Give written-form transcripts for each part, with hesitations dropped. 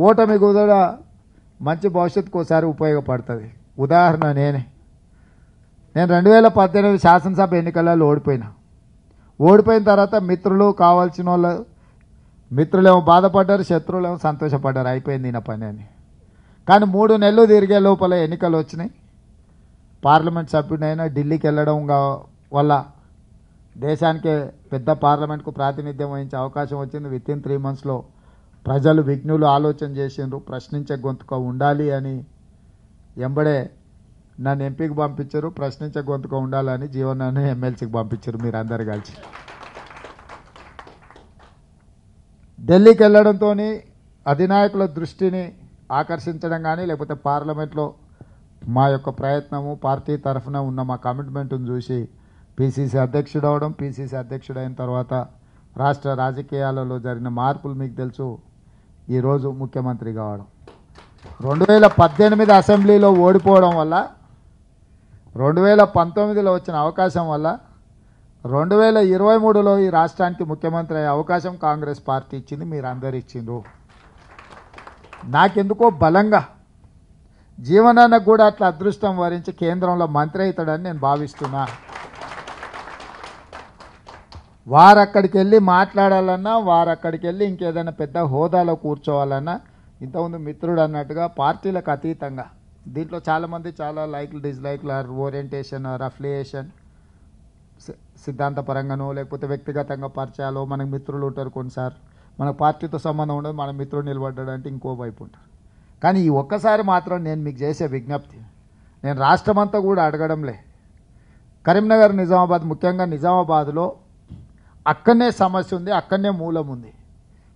ఓటమి కూడా మంచి భవిష్యత్తుకు ఒకసారి ఉపయోగపడుతుంది. ఉదాహరణ నేను 2018 శాసనసభ ఎన్నికలలో ఓడిపోయిన తర్వాత మిత్రులు కావాల్సిన వాళ్ళు మిత్రులేమో బాధపడ్డారు, శత్రువులేమో సంతోషపడ్డారు, అయిపోయింది ఈయన పని అని. కానీ 3 నెలలు తిరిగే లోపల ఎన్నికలు వచ్చినాయి. పార్లమెంట్ సభ్యుడైనా ఢిల్లీకి వెళ్ళడం వల్ల దేశానికే పెద్ద పార్లమెంట్కు ప్రాతినిధ్యం వహించే అవకాశం వచ్చింది. వితిన్ 3 monthsలో ప్రజలు విజ్ఞులు ఆలోచన చేసిండ్రు, ప్రశ్నించే గొంతుక ఉండాలి అని ఎంబడే నన్ను ఎంపీకి పంపించారు. ప్రశ్నించే గొంతుక ఉండాలని జీవనాన్ని ఎమ్మెల్సీకి పంపించారు మీరు అందరు కలిసి. ఢిల్లీకి వెళ్ళడంతో అధినాయకుల దృష్టిని ఆకర్షించడం కానీ లేకపోతే పార్లమెంట్లో మా యొక్క ప్రయత్నము పార్టీ తరఫున ఉన్న మా కమిట్మెంట్ను చూసి పిసిసి అధ్యక్షుడు అవడం, పిసిసి అధ్యక్షుడు అయిన తర్వాత రాష్ట్ర రాజకీయాలలో జరిగిన మార్పులు మీకు తెలుసు. ఈరోజు ముఖ్యమంత్రి కావడం, 2018 అసెంబ్లీలో ఓడిపోవడం వల్ల 2019లో వచ్చిన అవకాశం వల్ల 2023లో ఈ రాష్ట్రానికి ముఖ్యమంత్రి అయ్యే అవకాశం కాంగ్రెస్ పార్టీ ఇచ్చింది, మీరు అందరు ఇచ్చిండ్రు. నాకెందుకో బలంగా జీవనానికి కూడా అట్లా అదృష్టం వరించి కేంద్రంలో మంత్రి అవుతాడని నేను భావిస్తున్నా. వారక్కడికి వెళ్ళి మాట్లాడాలన్నా, వారక్కడికి వెళ్ళి ఇంకేదైనా పెద్ద హోదాలో కూర్చోవాలన్నా ఇంతకుముందు మిత్రుడు అన్నట్టుగా పార్టీలకు అతీతంగా దీంట్లో చాలామంది చాలా లైక్లు డిస్లైక్లు ఆర్ ఓరియంటేషన్ ఆర్ అఫిలియేషన్ సిద్ధాంతపరంగానో లేకపోతే వ్యక్తిగతంగా పరిచయాలు మనకు మిత్రులు ఉంటారు. కొన్నిసార్లు మన పార్టీతో సంబంధం ఉండదు, మన మిత్రుడు నిలబడ్డాడంటే ఇంకో వైపు ఉంటారు. కానీ ఈ ఒక్కసారి మాత్రం నేను మీకు చేసే విజ్ఞప్తి, నేను రాష్ట్రమంతా కూడా అడగడంలే, కరీంనగర్ నిజామాబాద్ ముఖ్యంగా నిజామాబాద్లో అక్కడనే సమస్య ఉంది, అక్కడనే మూలం ఉంది,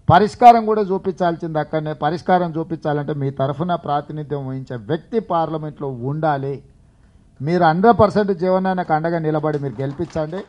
పరిష్కారం కూడా చూపించాల్సింది అక్కడనే. పరిష్కారం చూపించాలంటే మీ తరఫున ప్రాతినిధ్యం వహించే వ్యక్తి పార్లమెంట్లో ఉండాలి. మీరు 100% జీవనానికి అండగా నిలబడి మీరు గెలిపించండి.